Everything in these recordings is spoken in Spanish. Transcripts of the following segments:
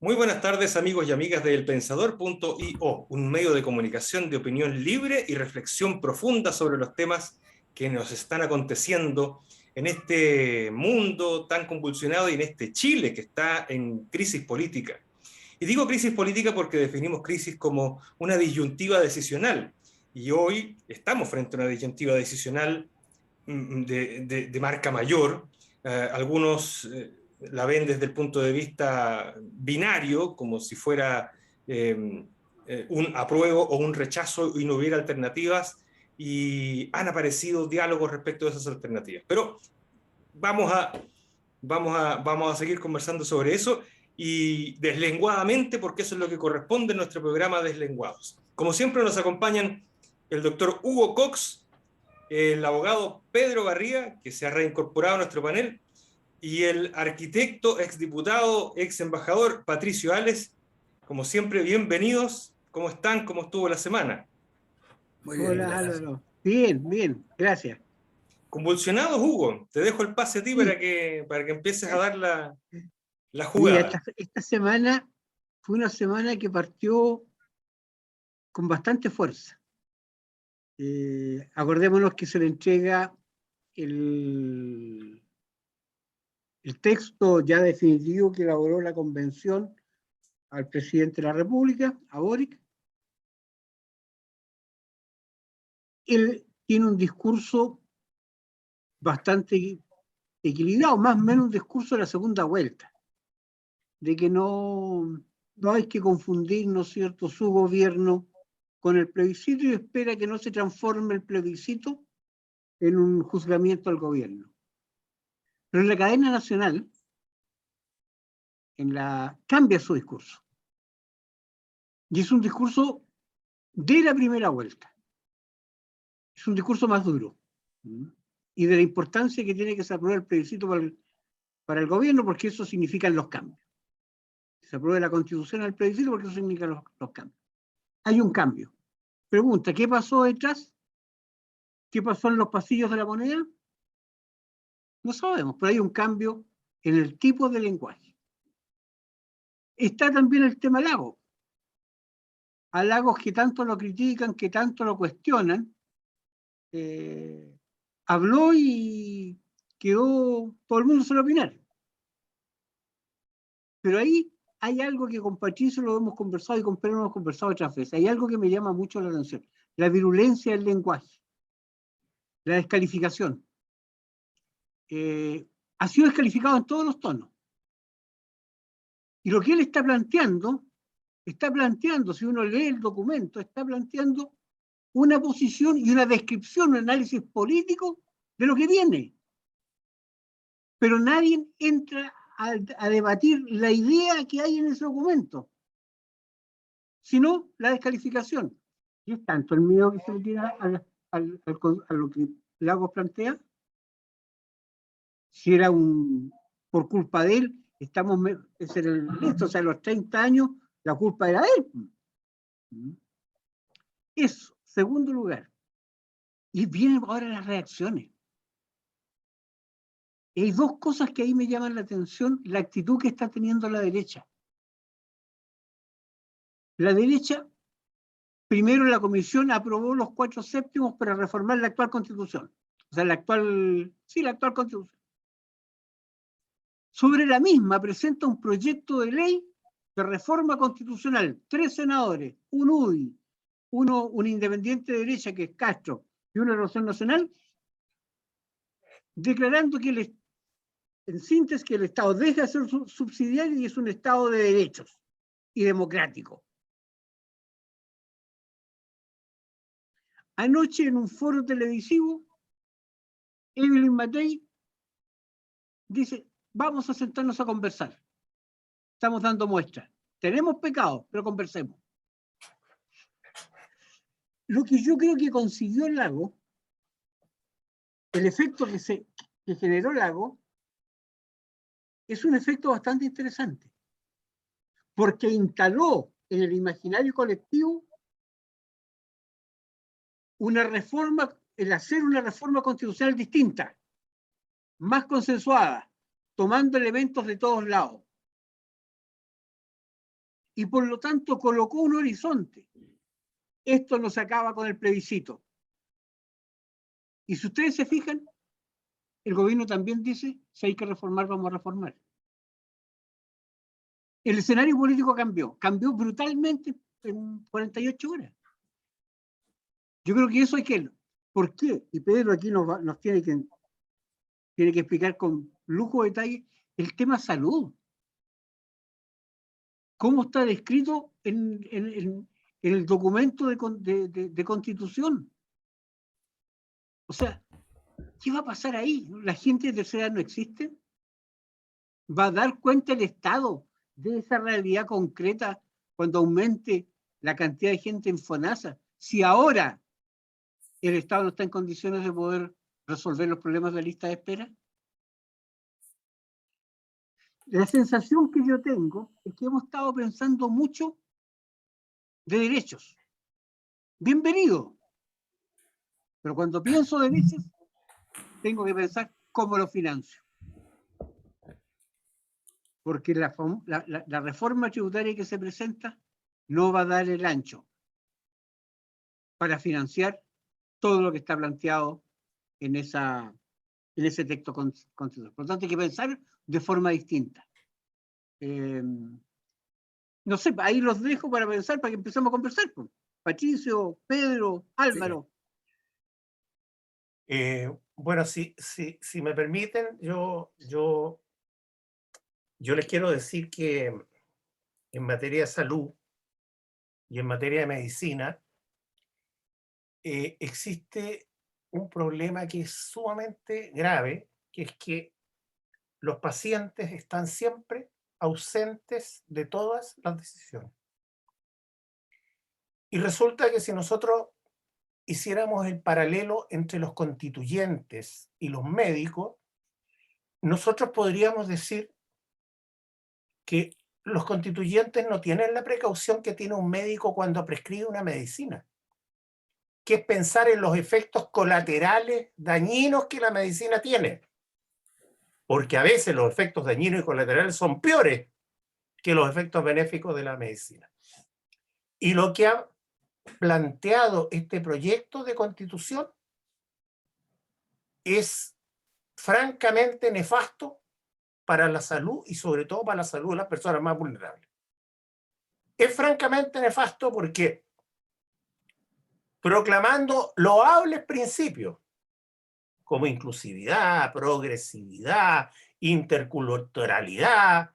Muy buenas tardes, amigos y amigas de elpensador.io, un medio de comunicación de opinión libre y reflexión profunda sobre los temas que nos están aconteciendo en este mundo tan convulsionado y en este Chile que está en crisis política. Y digo crisis política porque definimos crisis como una disyuntiva decisional. Y hoy estamos frente a una disyuntiva decisional de marca mayor. Algunos la ven desde el punto de vista binario, como si fuera un apruebo o un rechazo y no hubiera alternativas, y han aparecido diálogos respecto de esas alternativas. Pero vamos a, vamos a seguir conversando sobre eso y deslenguadamente, porque eso es lo que corresponde en nuestro programa Deslenguados. Como siempre nos acompañan el doctor Hugo Cox, el abogado Pedro Barría, que se ha reincorporado a nuestro panel, y el arquitecto, exdiputado, ex embajador Patricio Ales. Como siempre, bienvenidos. ¿Cómo están? ¿Cómo estuvo la semana? Muy bien, Hola gracias. Álvaro. Bien, bien, gracias. Convulsionados, Hugo. Te dejo el pase a ti Sí, para que empieces a dar la mira, jugada. esta semana fue una semana que partió con bastante fuerza. Acordémonos que se le entrega el, el texto ya definitivo que elaboró la convención al presidente de la República, a Boric. Él tiene un discurso bastante equilibrado, más o menos un discurso de la segunda vuelta, de que no hay que confundir, ¿no es cierto?, su gobierno con el plebiscito, y espera que no se transforme el plebiscito en un juzgamiento al gobierno. Pero en la cadena nacional cambia su discurso. Y es un discurso de la primera vuelta. Es un discurso más duro. Y de la importancia que tiene que se apruebe el plebiscito para el gobierno, porque eso significa los cambios. Se apruebe la constitución al plebiscito porque eso significa los cambios. Hay un cambio. Pregunta, ¿qué pasó detrás? ¿Qué pasó en los pasillos de la moneda? No sabemos, pero hay un cambio en el tipo de lenguaje. Está también el tema Lagos. A Lagos, que tanto lo critican, que tanto lo cuestionan, habló y quedó todo el mundo sin opinar. Pero ahí hay algo que con Patricio lo hemos conversado y con Pedro lo hemos conversado otras veces. Hay algo que me llama mucho la atención: la virulencia del lenguaje, la descalificación. Ha sido descalificado en todos los tonos. Y lo que él está planteando, si uno lee el documento, está planteando una posición y una descripción, un análisis político de lo que viene. Pero nadie entra a debatir la idea que hay en ese documento, sino la descalificación. Y es tanto el miedo que se le tira a lo que Lagos plantea. Si era por culpa de él, ese era esto, o sea, a los 30 años, la culpa era de él. Eso, segundo lugar. Y vienen ahora las reacciones. Y hay dos cosas que ahí me llaman la atención: la actitud que está teniendo la derecha. La derecha, primero la comisión aprobó los 4/7 para reformar la actual constitución. O sea, la actual constitución. Sobre la misma presenta un proyecto de ley de reforma constitucional, 3 senadores, un UDI, un independiente de derecha que es Castro y una Renovación Nacional, declarando que en síntesis, que el Estado deja de ser subsidiario y es un Estado de derechos y democrático. Anoche, en un foro televisivo, Evelyn Matei dice: vamos a sentarnos a conversar. Estamos dando muestras. Tenemos pecados, pero conversemos. Lo que yo creo que consiguió Lagos, el efecto que generó Lagos, es un efecto bastante interesante, porque instaló en el imaginario colectivo el hacer una reforma constitucional distinta, más consensuada, tomando elementos de todos lados. y por lo tanto colocó un horizonte. Esto no se acaba con el plebiscito. Y si ustedes se fijan, el gobierno también dice, si hay que reformar, vamos a reformar. El escenario político cambió brutalmente en 48 horas. Yo creo que eso hay que... ¿Por qué? Y Pedro aquí nos tiene que explicar con lujo de detalle el tema salud. ¿Cómo está descrito en el documento de constitución? O sea, ¿qué va a pasar ahí? ¿La gente de tercera edad no existe? ¿Va a dar cuenta el Estado de esa realidad concreta cuando aumente la cantidad de gente en FONASA? Si ahora el Estado no está en condiciones de poder resolver los problemas de lista de espera. La sensación que yo tengo es que hemos estado pensando mucho de derechos. Bienvenido. Pero cuando pienso derechos, tengo que pensar cómo lo financio. Porque la reforma tributaria que se presenta no va a dar el ancho para financiar todo lo que está planteado en ese texto constitucional. Por lo tanto, hay que pensar de forma distinta. No sé, ahí los dejo para pensar, para que empecemos a conversar. Pues. Patricio, Pedro, Álvaro. Bueno, si me permiten, yo les quiero decir que en materia de salud y en materia de medicina existe un problema que es sumamente grave, que es que los pacientes están siempre ausentes de todas las decisiones. Y resulta que si nosotros hiciéramos el paralelo entre los constituyentes y los médicos, nosotros podríamos decir que los constituyentes no tienen la precaución que tiene un médico cuando prescribe una medicina, que es pensar en los efectos colaterales dañinos que la medicina tiene. Porque a veces los efectos dañinos y colaterales son peores que los efectos benéficos de la medicina. Y lo que ha planteado este proyecto de constitución es francamente nefasto para la salud y sobre todo para la salud de las personas más vulnerables. Es francamente nefasto porque proclamando loables principios como inclusividad, progresividad, interculturalidad,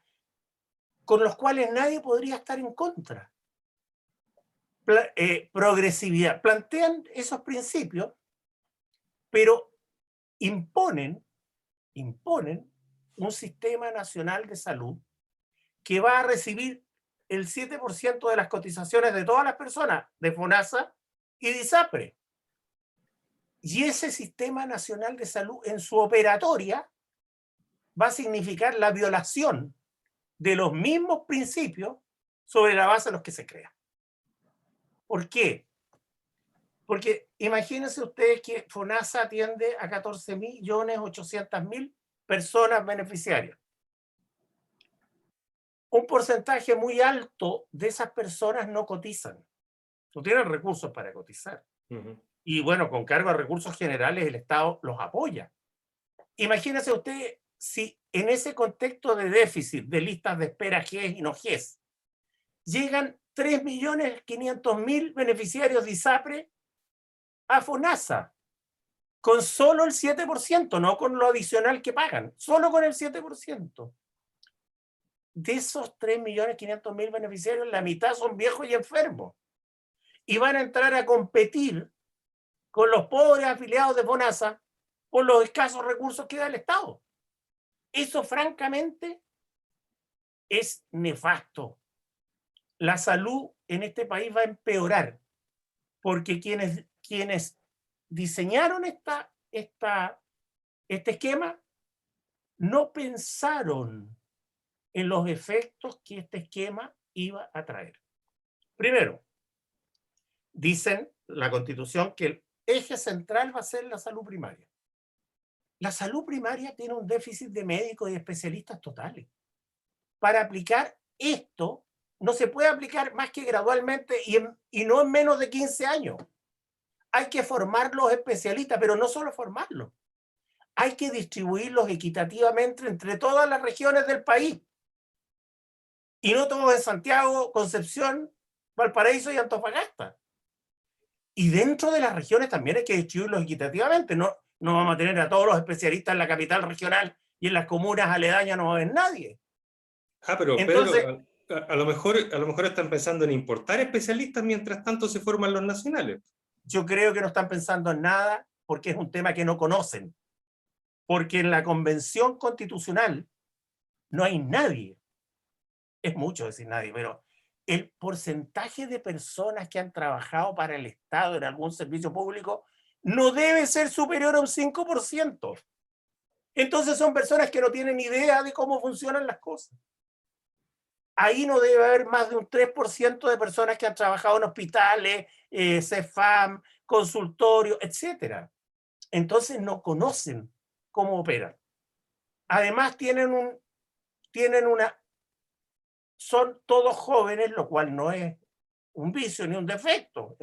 con los cuales nadie podría estar en contra. Progresividad. Plantean esos principios, pero imponen un sistema nacional de salud que va a recibir el 7% de las cotizaciones de todas las personas de FONASA y de ISAPRE. Y ese sistema nacional de salud en su operatoria va a significar la violación de los mismos principios sobre la base de los que se crea. ¿Por qué? Porque imagínense ustedes que FONASA atiende a 14.800.000 personas beneficiarias. Un porcentaje muy alto de esas personas no cotizan, no tienen recursos para cotizar. Y bueno, con cargo a recursos generales el Estado los apoya. Imagínense usted si en ese contexto de déficit de listas de espera GES y no GES llegan 3.500.000 beneficiarios de ISAPRE a FONASA con solo el 7%, no con lo adicional que pagan, solo con el 7%. De esos 3.500.000 beneficiarios, la mitad son viejos y enfermos. Y van a entrar a competir con los pobres afiliados de FONASA por los escasos recursos que da el Estado. Eso, francamente, es nefasto. La salud en este país va a empeorar porque quienes diseñaron este esquema no pensaron en los efectos que este esquema iba a traer. Primero, dicen la Constitución que el eje central va a ser la salud primaria. La salud primaria tiene un déficit de médicos y especialistas totales. Para aplicar esto, no se puede aplicar más que gradualmente y no en menos de 15 años. Hay que formar los especialistas, pero no solo formarlos. Hay que distribuirlos equitativamente entre todas las regiones del país. Y no todos en Santiago, Concepción, Valparaíso y Antofagasta. Y dentro de las regiones también hay que distribuirlos equitativamente. No vamos a tener a todos los especialistas en la capital regional y en las comunas aledañas no va a haber nadie. Pero entonces, Pedro, a lo mejor están pensando en importar especialistas mientras tanto se forman los nacionales. Yo creo que no están pensando en nada porque es un tema que no conocen. Porque en la Convención Constitucional no hay nadie. Es mucho decir nadie, pero el porcentaje de personas que han trabajado para el Estado en algún servicio público no debe ser superior a un 5%. Entonces son personas que no tienen idea de cómo funcionan las cosas. Ahí no debe haber más de un 3% de personas que han trabajado en hospitales, CEFAM, consultorios, etc. Entonces no conocen cómo operan. Además son todos jóvenes, lo cual no es un vicio ni un defecto,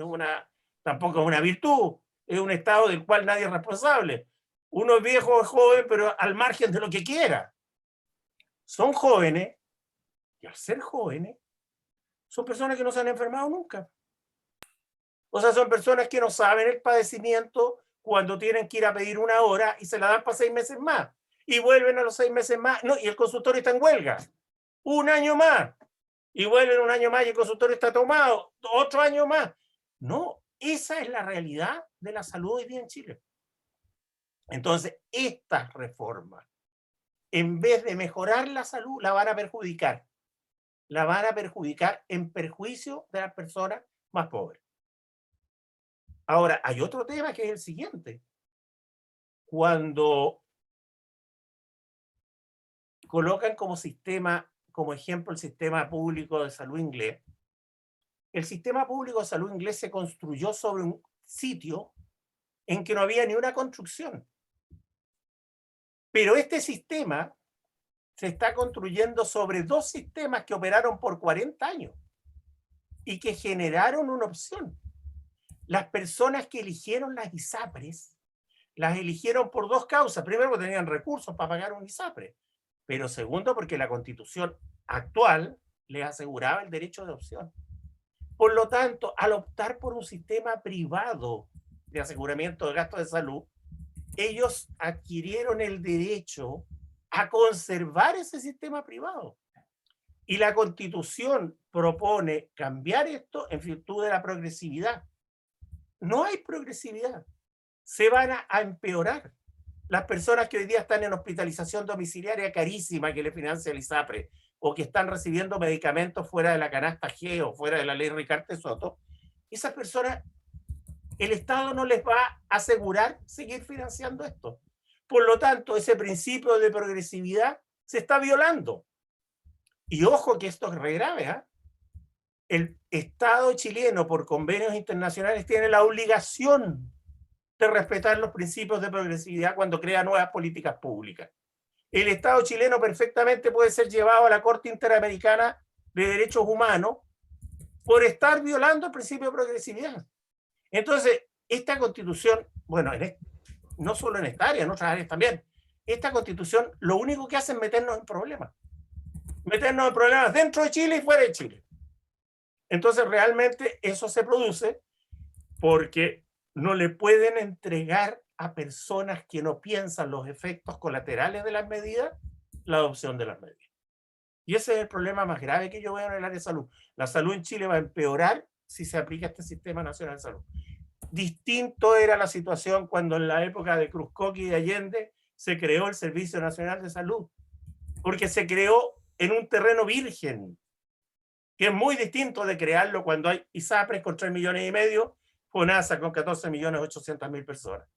tampoco es una virtud, es un estado del cual nadie es responsable. Uno es viejo o es joven, pero al margen de lo que quiera. Son jóvenes, y al ser jóvenes, son personas que no se han enfermado nunca. O sea, son personas que no saben el padecimiento cuando tienen que ir a pedir una hora y se la dan para 6 meses más. Y vuelven a los 6 meses más. No, y el consultorio está en huelga. Un año más. Y vuelven un año más y el consultorio está tomado. Otro año más. No, esa es la realidad de la salud hoy día en Chile. Entonces, estas reformas, en vez de mejorar la salud, la van a perjudicar. La van a perjudicar en perjuicio de las personas más pobres. Ahora, hay otro tema que es el siguiente. Cuando colocan como ejemplo el sistema público de salud inglés, el sistema público de salud inglés se construyó sobre un sitio en que no había ni una construcción. Pero este sistema se está construyendo sobre 2 sistemas que operaron por 40 años y que generaron una opción. Las personas que eligieron las ISAPRES, las eligieron por 2 causas. Primero, porque tenían recursos para pagar un ISAPRE, pero segundo, porque la Constitución actual les aseguraba el derecho de opción. Por lo tanto, al optar por un sistema privado de aseguramiento de gastos de salud, ellos adquirieron el derecho a conservar ese sistema privado. Y la Constitución propone cambiar esto en virtud de la progresividad. No hay progresividad. Se van a empeorar. Las personas que hoy día están en hospitalización domiciliaria carísima que le financia el ISAPRE o que están recibiendo medicamentos fuera de la canasta G o fuera de la ley Ricarte Soto, esas personas, el Estado no les va a asegurar seguir financiando esto. Por lo tanto, ese principio de progresividad se está violando. Y ojo que esto es re grave, ¿eh? El Estado chileno, por convenios internacionales, tiene la obligación de respetar los principios de progresividad cuando crea nuevas políticas públicas. El Estado chileno perfectamente puede ser llevado a la Corte Interamericana de Derechos Humanos por estar violando el principio de progresividad. Entonces, esta Constitución, bueno, no solo en esta área, en otras áreas también, esta Constitución lo único que hace es meternos en problemas. Meternos en problemas dentro de Chile y fuera de Chile. Entonces, realmente eso se produce porque no le pueden entregar a personas que no piensan los efectos colaterales de las medidas la adopción de las medidas. Y ese es el problema más grave que yo veo en el área de salud. La salud en Chile va a empeorar si se aplica este Sistema Nacional de Salud. Distinto era la situación cuando en la época de Cruzcoque y de Allende se creó el Servicio Nacional de Salud, porque se creó en un terreno virgen, que es muy distinto de crearlo cuando hay ISAPRES con 3,5 millones, FONASA con 14.800.000 personas.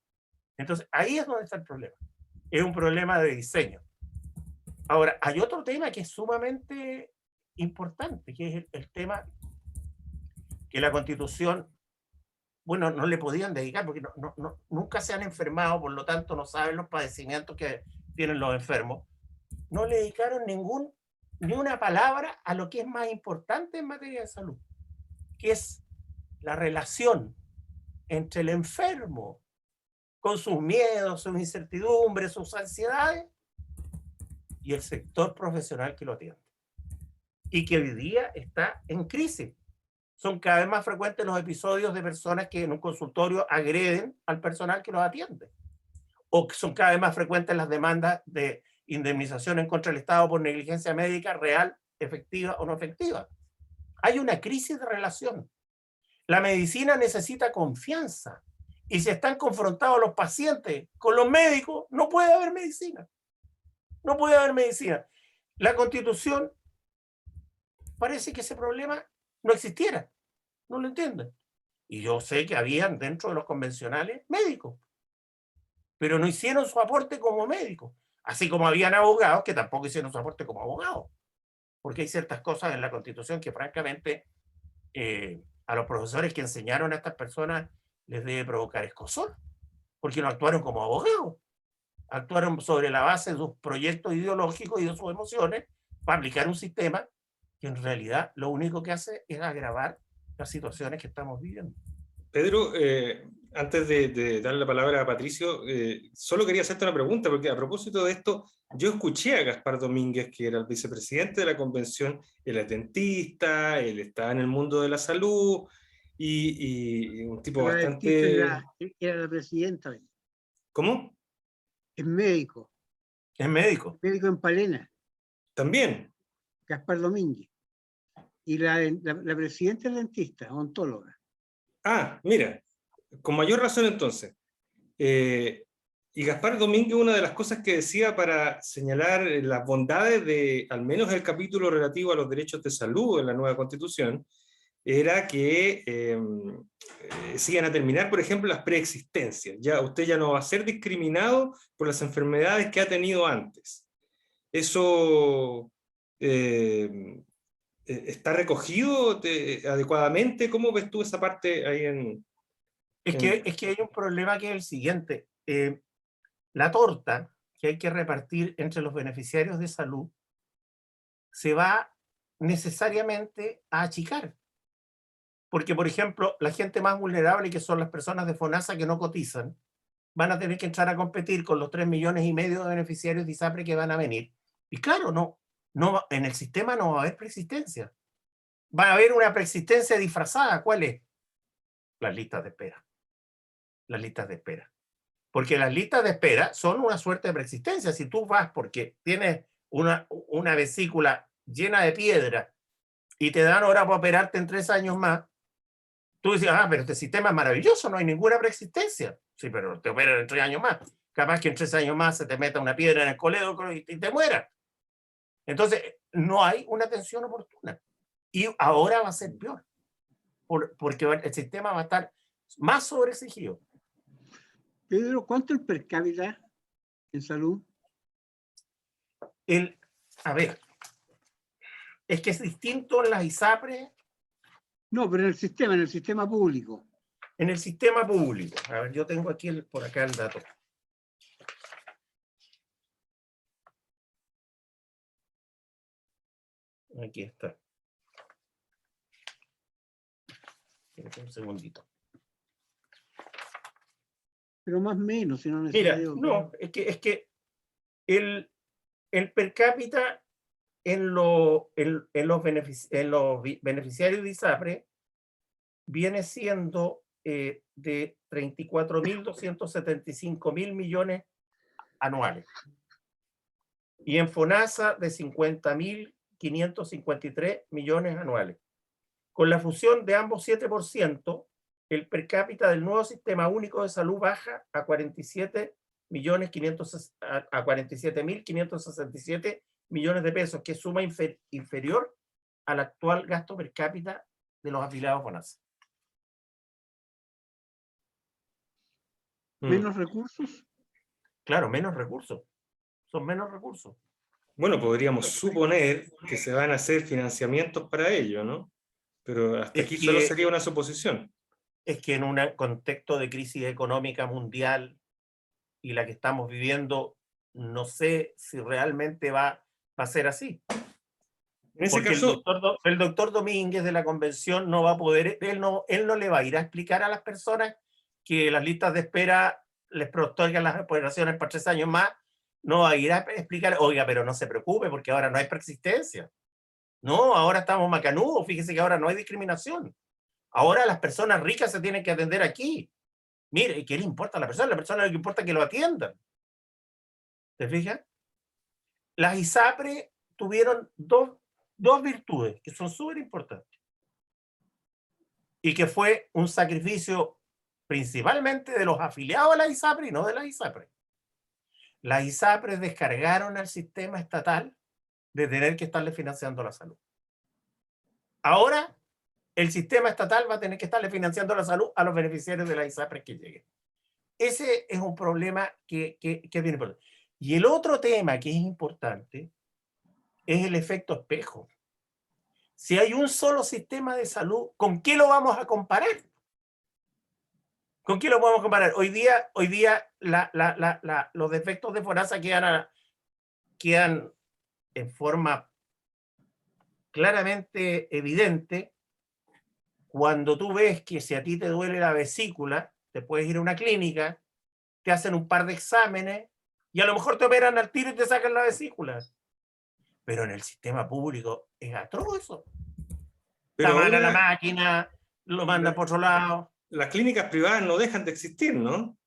Entonces, ahí es donde está el problema. Es un problema de diseño. Ahora, hay otro tema que es sumamente importante, que es el tema que la Constitución, bueno, no le podían dedicar porque nunca se han enfermado, por lo tanto no saben los padecimientos que tienen los enfermos. No le dedicaron ni una palabra a lo que es más importante en materia de salud, que es la relación entre el enfermo con sus miedos, sus incertidumbres, sus ansiedades, y el sector profesional que lo atiende. Y que hoy día está en crisis. Son cada vez más frecuentes los episodios de personas que en un consultorio agreden al personal que los atiende. O que son cada vez más frecuentes las demandas de indemnización en contra del Estado por negligencia médica real, efectiva o no efectiva. Hay una crisis de relación. La medicina necesita confianza. Y si están confrontados los pacientes con los médicos, no puede haber medicina. No puede haber medicina. La Constitución parece que ese problema no existiera. No lo entienden. Y yo sé que habían dentro de los convencionales médicos, pero no hicieron su aporte como médicos. Así como habían abogados que tampoco hicieron su aporte como abogados. Porque hay ciertas cosas en la Constitución que francamente a los profesores que enseñaron a estas personas les debe provocar escozor, porque no actuaron como abogados. Actuaron sobre la base de sus proyectos ideológicos y de sus emociones para aplicar un sistema que en realidad lo único que hace es agravar las situaciones que estamos viviendo. Pedro, antes de darle la palabra a Patricio, solo quería hacerte una pregunta, porque a propósito de esto, yo escuché a Gaspar Domínguez, que era el vicepresidente de la convención, él es dentista, él está en el mundo de la salud, y un tipo Pero bastante... era la presidenta. ¿Cómo? Es médico. Es médico. Médico en Palena. También. Gaspar Domínguez. Y la presidenta es dentista, odontóloga. Ah, mira, con mayor razón entonces. Y Gaspar Domínguez, una de las cosas que decía para señalar las bondades de, al menos el capítulo relativo a los derechos de salud en la nueva Constitución, era que se iban a terminar, por ejemplo, las preexistencias. Ya, usted ya no va a ser discriminado por las enfermedades que ha tenido antes. Eso está recogido adecuadamente. ¿Cómo ves tú esa parte ahí en...? Es que hay un problema que es el siguiente. La torta que hay que repartir entre los beneficiarios de salud se va necesariamente a achicar. Porque, por ejemplo, la gente más vulnerable, que son las personas de FONASA que no cotizan, van a tener que entrar a competir con los 3,5 millones de beneficiarios de ISAPRE que van a venir. Y claro, no, en el sistema no va a haber preexistencia. Va a haber una preexistencia disfrazada. ¿Cuál es? Las listas de espera. Las listas de espera. Porque las listas de espera son una suerte de preexistencia. Si tú vas porque tienes una vesícula llena de piedra y te dan hora para operarte en 3 años más, tú dices, pero este sistema es maravilloso, no hay ninguna preexistencia. Sí, pero te operan en 3 años más. Capaz que en 3 años más se te meta una piedra en el colédoco y te mueras. Entonces, no hay una atención oportuna. Y ahora va a ser peor. Porque el sistema va a estar más sobreexigido. Pedro, ¿cuánto el per cápita en salud? A ver, es que es distinto en las ISAPRE. No, pero en el sistema público. En el sistema público. A ver, yo tengo aquí por acá el dato. Aquí está. Un segundito. Pero más o menos, si no Mira, necesito. no, es que el per cápita en los beneficiarios de ISAPRE viene siendo de 34.275.000 millones anuales. Y en FONASA de 50.553 millones anuales. Con la fusión de ambos 7%, el per cápita del nuevo sistema único de salud baja a 47.567 millones de pesos, que es suma inferior al actual gasto per cápita de los afiliados a FONASA. ¿Menos recursos? Claro, menos recursos. Son menos recursos. Bueno, podríamos suponer que se van a hacer financiamientos para ello, ¿no? Pero hasta aquí solo sería una suposición. Es que en un contexto de crisis económica mundial y la que estamos viviendo, no sé si realmente va a ser así. En ese Porque caso, el doctor Domínguez de la convención no va a poder, él no le va a ir a explicar a las personas que las listas de espera les otorgan las operaciones para 3 años más, no va a ir a explicar, oiga, pero no se preocupe porque ahora no hay preexistencia. No, ahora estamos macanudos, fíjese que ahora no hay discriminación. Ahora las personas ricas se tienen que atender aquí. Mire, ¿qué le importa a la persona? A la persona le importa que lo atiendan. ¿Te fijas? Las ISAPRE tuvieron dos virtudes que son súper importantes y que fue un sacrificio principalmente de los afiliados a la ISAPRE y no de la ISAPRE. Las ISAPRE descargaron al sistema estatal de tener que estarle financiando la salud. Ahora, el sistema estatal va a tener que estarle financiando la salud a los beneficiarios de la ISAPRE que lleguen. Ese es un problema que es bien importante. Y el otro tema que es importante es el efecto espejo. Si hay un solo sistema de salud, ¿con qué lo vamos a comparar? ¿Con qué lo podemos comparar? Hoy día los defectos de FONASA quedan en forma claramente evidente cuando tú ves que si a ti te duele la vesícula, te puedes ir a una clínica, te hacen un par de exámenes y a lo mejor te operan al tiro y te sacan la vesícula. Pero en el sistema público es atroz eso. pero Llaman a la máquina, lo mandan por otro lado. Las clínicas privadas no dejan de existir, ¿no?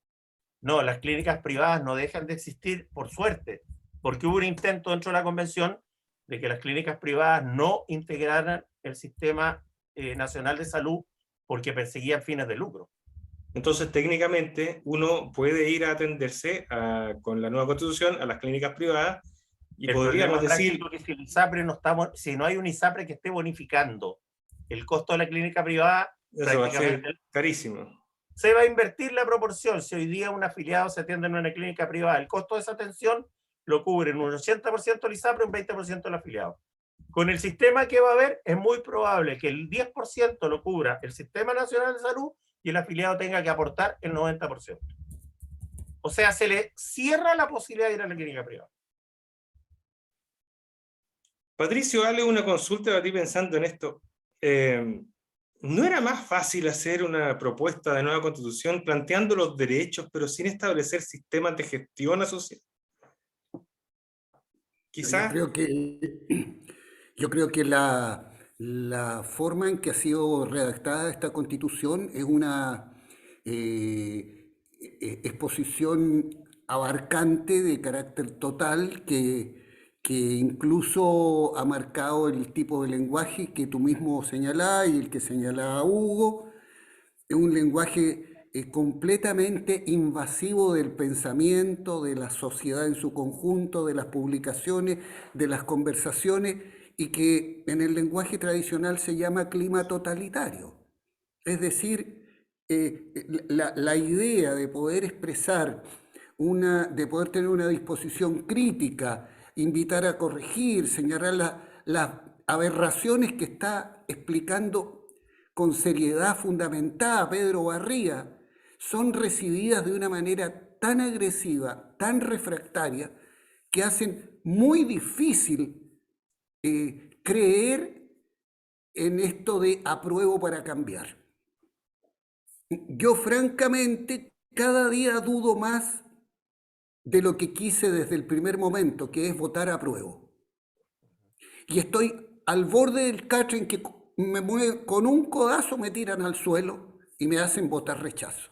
No, las clínicas privadas no dejan de existir, por suerte, porque hubo un intento dentro de la convención de que las clínicas privadas no integraran el sistema nacional de salud porque perseguían fines de lucro. Entonces, técnicamente, uno puede ir a atenderse con la nueva constitución a las clínicas privadas y podríamos decir que si el ISAPRE si no hay un ISAPRE que esté bonificando el costo de la clínica privada, eso va a ser carísimo. Se va a invertir la proporción. Si hoy día un afiliado se atiende en una clínica privada, el costo de esa atención lo cubren un 80% el ISAPRE, un 20% el afiliado. Con el sistema que va a haber, es muy probable que el 10% lo cubra el Sistema Nacional de Salud y el afiliado tenga que aportar el 90%. O sea, se le cierra la posibilidad de ir a la clínica privada. Patricio, dale una consulta a ti pensando en esto. ¿No era más fácil hacer una propuesta de nueva constitución planteando los derechos, pero sin establecer sistemas de gestión asociados? Quizás. Yo creo que la forma en que ha sido redactada esta constitución es una exposición abarcante de carácter total que incluso ha marcado el tipo de lenguaje que tú mismo señalás y el que señalaba Hugo. Es un lenguaje completamente invasivo del pensamiento, de la sociedad en su conjunto, de las publicaciones, de las conversaciones, y que en el lenguaje tradicional se llama clima totalitario. Es decir, la idea de poder expresar, de poder tener una disposición crítica, invitar a corregir, señalar las aberraciones que está explicando con seriedad fundamentada Pedro Barría, son recibidas de una manera tan agresiva, tan refractaria, que hacen muy difícil creer en esto de apruebo para cambiar. Yo francamente cada día dudo más de lo que quise desde el primer momento, que es votar apruebo. Y estoy al borde del cacho en que con un codazo me tiran al suelo y me hacen votar rechazo,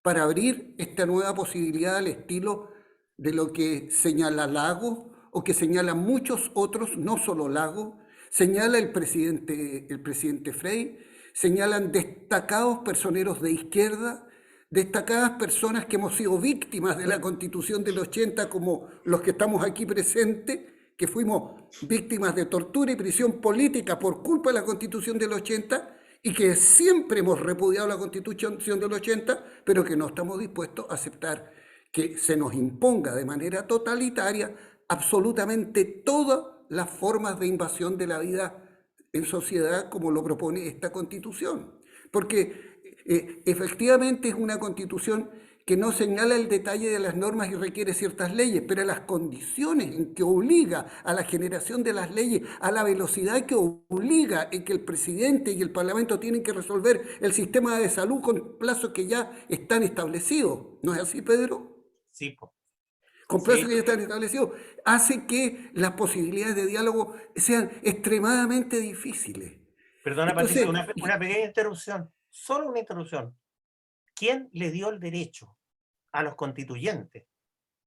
para abrir esta nueva posibilidad al estilo de lo que señala Lago o que señalan muchos otros, no solo Lago, señala el presidente Frey, señalan destacados personeros de izquierda, destacadas personas que hemos sido víctimas de la Constitución del 80, como los que estamos aquí presentes, que fuimos víctimas de tortura y prisión política por culpa de la Constitución del 80 y que siempre hemos repudiado la Constitución del 80, pero que no estamos dispuestos a aceptar que se nos imponga de manera totalitaria absolutamente todas las formas de invasión de la vida en sociedad como lo propone esta Constitución. Porque efectivamente es una Constitución que no señala el detalle de las normas y requiere ciertas leyes, pero las condiciones en que obliga a la generación de las leyes, a la velocidad que obliga en que el presidente y el Parlamento tienen que resolver el sistema de salud con plazos que ya están establecidos. ¿No es así, Pedro? Sí, po. Con plazos que ya están establecidos, hace que las posibilidades de diálogo sean extremadamente difíciles. Perdona, Entonces, Patricio, una pequeña interrupción, solo una interrupción. ¿Quién le dio el derecho a los constituyentes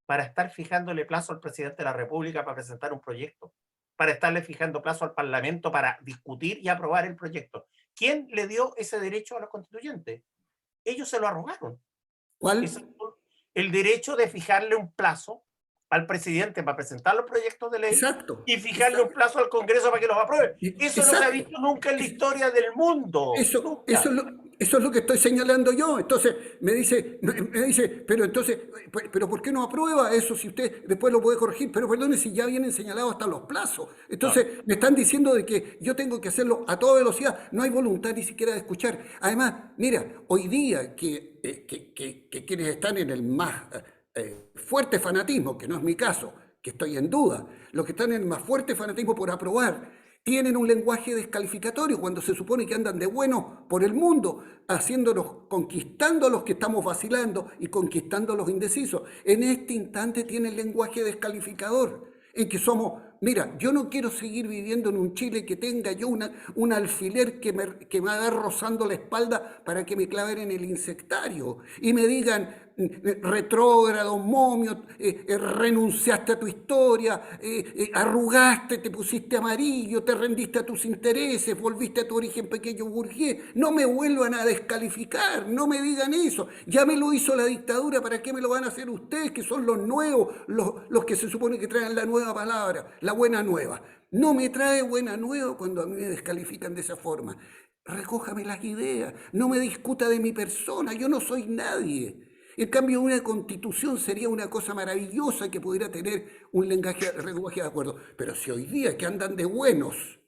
para estar fijándole plazo al presidente de la República para presentar un proyecto? Para estarle fijando plazo al Parlamento para discutir y aprobar el proyecto. ¿Quién le dio ese derecho a los constituyentes? Ellos se lo arrogaron. ¿cuál? El derecho de fijarle un plazo al presidente para presentar los proyectos de ley. Exacto. Y fijarle un plazo al Congreso para que los apruebe. Eso no se ha Exacto. visto nunca en la historia del mundo. Eso es lo que estoy señalando yo. Entonces me dice, pero entonces, pero ¿por qué no aprueba eso si usted después lo puede corregir? Pero perdone, si ya vienen señalados hasta los plazos. Entonces me están diciendo de que yo tengo que hacerlo a toda velocidad. No hay voluntad ni siquiera de escuchar. Además, mira, hoy día que quienes están en el más fuerte fanatismo, que no es mi caso, que estoy en duda, los que están en el más fuerte fanatismo por aprobar, tienen un lenguaje descalificatorio cuando se supone que andan de buenos por el mundo, conquistando a los que estamos vacilando y conquistando a los indecisos. En este instante tienen lenguaje descalificador, en que somos, mira, yo no quiero seguir viviendo en un Chile que tenga yo un alfiler que me va rozando la espalda para que me claven en el insectario y me digan, retrógrado, momio, renunciaste a tu historia, arrugaste, te pusiste amarillo, te rendiste a tus intereses, volviste a tu origen pequeño burgués. No me vuelvan a descalificar, no me digan eso. Ya me lo hizo la dictadura, ¿para qué me lo van a hacer ustedes, que son los nuevos, los que se supone que traen la nueva palabra, la buena nueva? No me trae buena nueva cuando a mí me descalifican de esa forma. Recójame las ideas, no me discuta de mi persona, yo no soy nadie. En cambio, una constitución sería una cosa maravillosa que pudiera tener un lenguaje de acuerdo. Pero si hoy día que andan de buenos,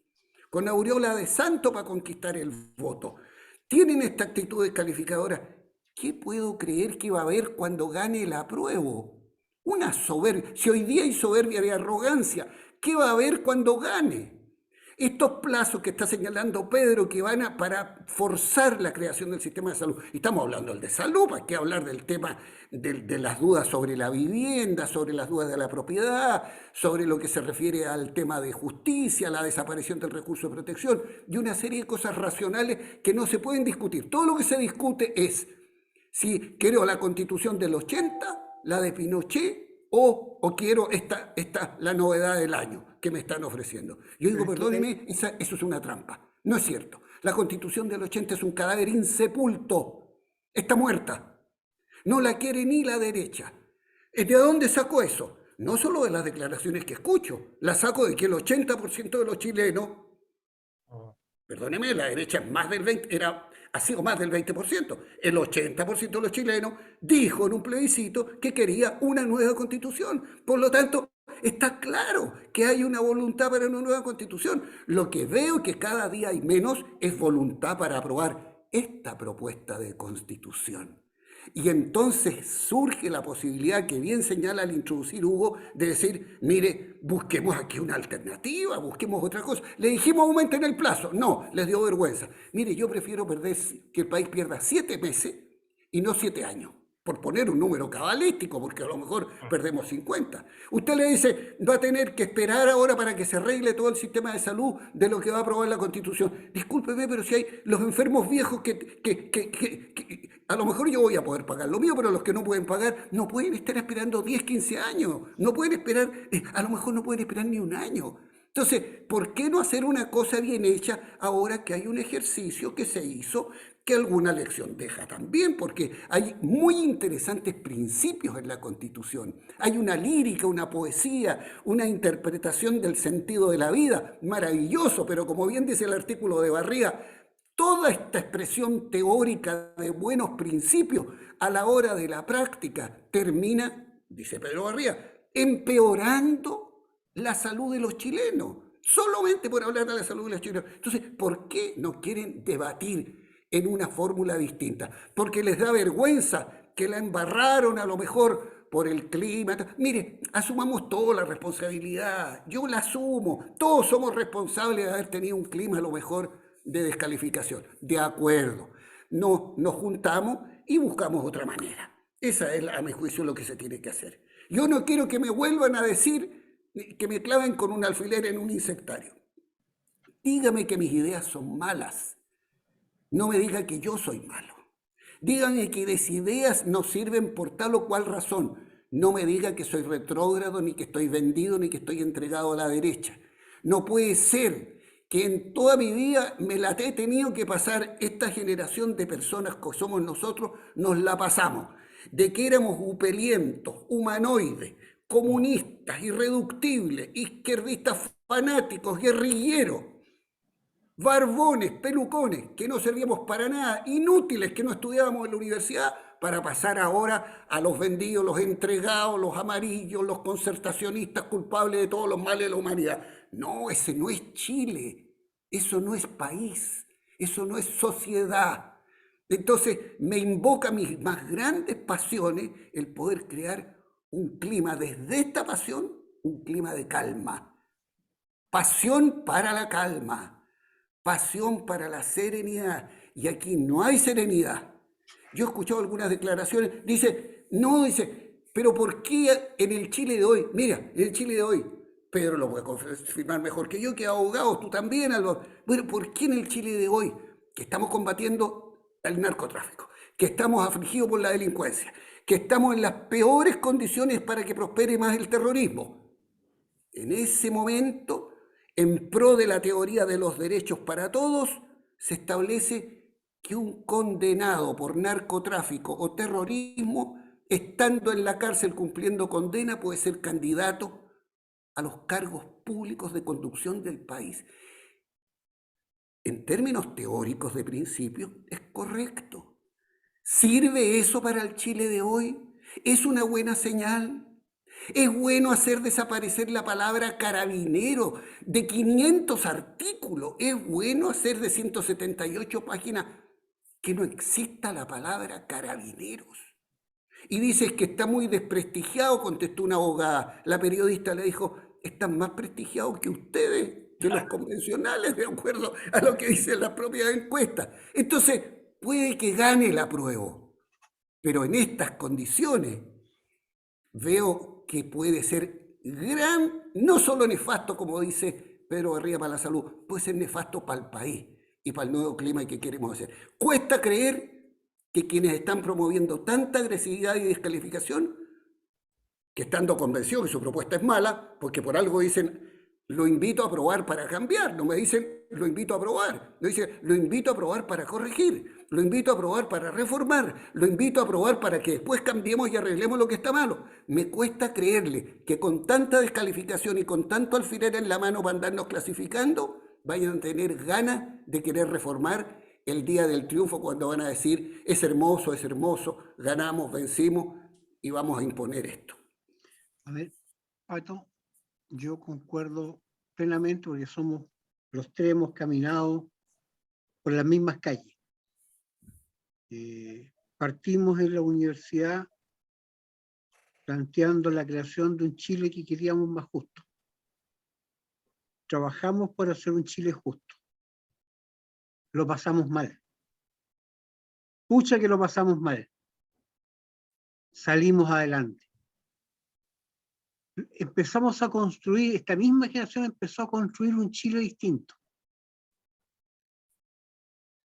con aureola de santo para conquistar el voto, tienen esta actitud descalificadora, ¿qué puedo creer que va a haber cuando gane el apruebo? Una soberbia. Si hoy día hay soberbia de arrogancia, ¿qué va a haber cuando gane? Estos plazos que está señalando Pedro que van para forzar la creación del sistema de salud. Y estamos hablando del de salud, ¿para qué hablar del tema de las dudas sobre la vivienda, sobre las dudas de la propiedad, sobre lo que se refiere al tema de justicia, la desaparición del recurso de protección y una serie de cosas racionales que no se pueden discutir? Todo lo que se discute es si quiero la Constitución del 80, la de Pinochet, o quiero la novedad del año que me están ofreciendo. Yo digo, perdóneme, eso es una trampa. No es cierto. La Constitución del 80 es un cadáver insepulto. Está muerta. No la quiere ni la derecha. ¿De dónde saco eso? No solo de las declaraciones que escucho. La saco de que el 80% de los chilenos, perdóneme, la derecha es más del 20%, ha sido más del 20%. El 80% de los chilenos dijo en un plebiscito que quería una nueva constitución. Por lo tanto, está claro que hay una voluntad para una nueva constitución. Lo que veo que cada día hay menos es voluntad para aprobar esta propuesta de constitución. Y entonces surge la posibilidad que bien señala al introducir Hugo de decir, mire, busquemos aquí una alternativa, busquemos otra cosa. Le dijimos aumenten el plazo, no, les dio vergüenza. Mire, yo prefiero que el país pierda 7 meses y no 7 años, por poner un número cabalístico, porque a lo mejor perdemos 50. Usted le dice, va a tener que esperar ahora para que se arregle todo el sistema de salud de lo que va a aprobar la Constitución. Discúlpeme, pero si hay los enfermos viejos que a lo mejor yo voy a poder pagar lo mío, pero los que no pueden pagar no pueden estar esperando 10, 15 años. No pueden esperar, a lo mejor no pueden esperar ni un año. Entonces, ¿por qué no hacer una cosa bien hecha ahora que hay un ejercicio que se hizo que alguna lección deja también? Porque hay muy interesantes principios en la Constitución. Hay una lírica, una poesía, una interpretación del sentido de la vida, maravilloso, pero como bien dice el artículo de Barría, toda esta expresión teórica de buenos principios a la hora de la práctica termina, dice Pedro Barría, empeorando la salud de los chilenos, solamente por hablar de la salud de los chilenos. Entonces, ¿por qué no quieren debatir en una fórmula distinta? Porque les da vergüenza que la embarraron a lo mejor por el clima. Mire, asumamos toda la responsabilidad. Yo la asumo. Todos somos responsables de haber tenido un clima a lo mejor de descalificación. De acuerdo. No, nos juntamos y buscamos otra manera. Esa es, a mi juicio, lo que se tiene que hacer. Yo no quiero que me vuelvan a decir que me claven con un alfiler en un insectario. Dígame que mis ideas son malas. No me diga que yo soy malo. Díganme que mis ideas no sirven por tal o cual razón. No me diga que soy retrógrado, ni que estoy vendido, ni que estoy entregado a la derecha. No puede ser que en toda mi vida me la he tenido que pasar, esta generación de personas que somos nosotros, nos la pasamos. De que éramos upelientos, humanoides, comunistas, irreductibles, izquierdistas fanáticos, guerrilleros, barbones, pelucones, que no servíamos para nada, inútiles, que no estudiábamos en la universidad, para pasar ahora a los vendidos, los entregados, los amarillos, los concertacionistas culpables de todos los males de la humanidad. No, ese no es Chile, eso no es país, eso no es sociedad. Entonces me invoca mis más grandes pasiones el poder crear un clima desde esta pasión, un clima de calma. Pasión para la calma, pasión para la serenidad. Y aquí no hay serenidad. Yo he escuchado algunas declaraciones, dice, pero ¿por qué en el Chile de hoy? Mira, en el Chile de hoy, Pedro lo puede confirmar mejor que yo, que abogado, tú también, Álvaro. Bueno, ¿por qué en el Chile de hoy, que estamos combatiendo el narcotráfico, que estamos afligidos por la delincuencia, que estamos en las peores condiciones para que prospere más el terrorismo? En ese momento, en pro de la teoría de los derechos para todos, se establece que un condenado por narcotráfico o terrorismo, estando en la cárcel cumpliendo condena, puede ser candidato a los cargos públicos de conducción del país. En términos teóricos de principio, es correcto. ¿Sirve eso para el Chile de hoy? ¿Es una buena señal? ¿Es bueno hacer desaparecer la palabra carabinero de 500 artículos? ¿Es bueno hacer de 178 páginas que no exista la palabra carabineros? Y dices que está muy desprestigiado, contestó una abogada. La periodista le dijo, están más prestigiados que ustedes, que los convencionales, de acuerdo a lo que dicen las propias encuestas. Entonces, puede que gane el apruebo, pero en estas condiciones veo que puede ser no solo nefasto, como dice Pedro Barriga, para la salud, puede ser nefasto para el país y para el nuevo clima que queremos hacer. Cuesta creer que quienes están promoviendo tanta agresividad y descalificación, que estando convencidos que su propuesta es mala, porque por algo dicen, lo invito a aprobar para cambiar, no me dicen, lo invito a aprobar, no dicen, lo invito a aprobar para corregir, lo invito a aprobar para reformar, lo invito a aprobar para que después cambiemos y arreglemos lo que está malo. Me cuesta creerle que con tanta descalificación y con tanto alfiler en la mano para andarnos clasificando, vayan a tener ganas de querer reformar el día del triunfo, cuando van a decir, es hermoso, ganamos, vencimos y vamos a imponer esto. A ver, Pato, yo concuerdo plenamente porque los tres hemos caminado por las mismas calles. Partimos en la universidad planteando la creación de un Chile que queríamos más justo. Trabajamos por hacer un Chile justo. Lo pasamos mal. Pucha que lo pasamos mal. Salimos adelante. Empezamos a construir, esta misma generación empezó a construir un Chile distinto.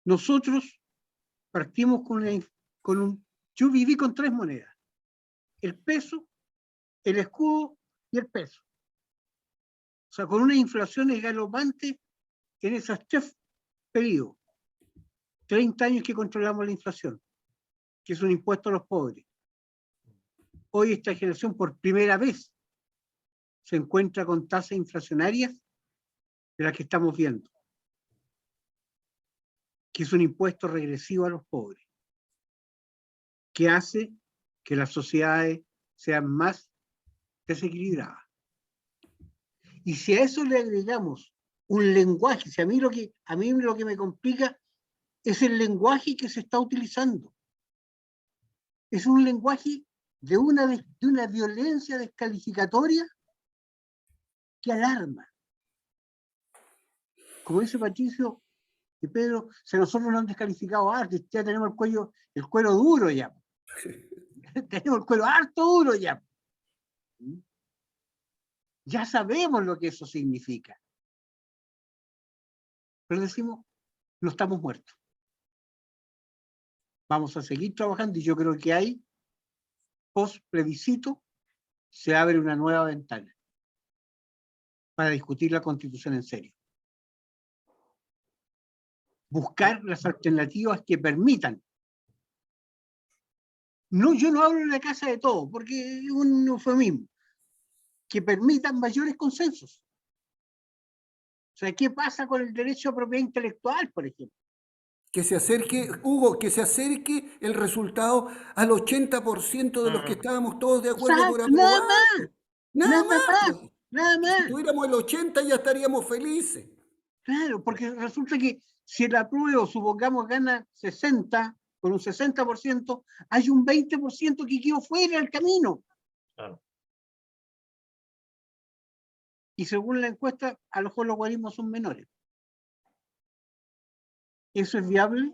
Nosotros partimos yo viví con 3 monedas: el peso, el escudo y el peso. O sea, con una inflación galopante en esos 3 periodos. 30 años que controlamos la inflación, que es un impuesto a los pobres. Hoy esta generación por primera vez se encuentra con tasas inflacionarias de las que estamos viendo, que es un impuesto regresivo a los pobres, que hace que las sociedades sean más desequilibradas. Y si a eso le agregamos un lenguaje, si a mí lo que me complica es el lenguaje que se está utilizando. es un lenguaje de una violencia descalificatoria que alarma. Como dice Patricio y Pedro, si nosotros nos han descalificado antes, ya tenemos el cuero duro ya. Tenemos el cuero harto duro ya. Ya sabemos lo que eso significa. Pero decimos, no estamos muertos. Vamos a seguir trabajando y yo creo que ahí, post plebiscito, se abre una nueva ventana para discutir la Constitución en serio. Buscar las alternativas que permitan. No, yo no hablo en la casa de todo, porque es un eufemismo. Que permitan mayores consensos. O sea, ¿qué pasa con el derecho a propiedad intelectual, por ejemplo? Que se acerque, Hugo, que se acerque el resultado al 80% de los que estábamos todos de acuerdo por Exacto, nada aprobar. más, Nada más, pues. nada Si más. tuviéramos el 80 ya estaríamos felices. Claro, porque resulta que si el apruebo, supongamos, gana 60, con un 60%, hay un 20% que quedó fuera del camino. Claro. Y según la encuesta, a lo mejor los logaritmos son menores. ¿Eso es viable?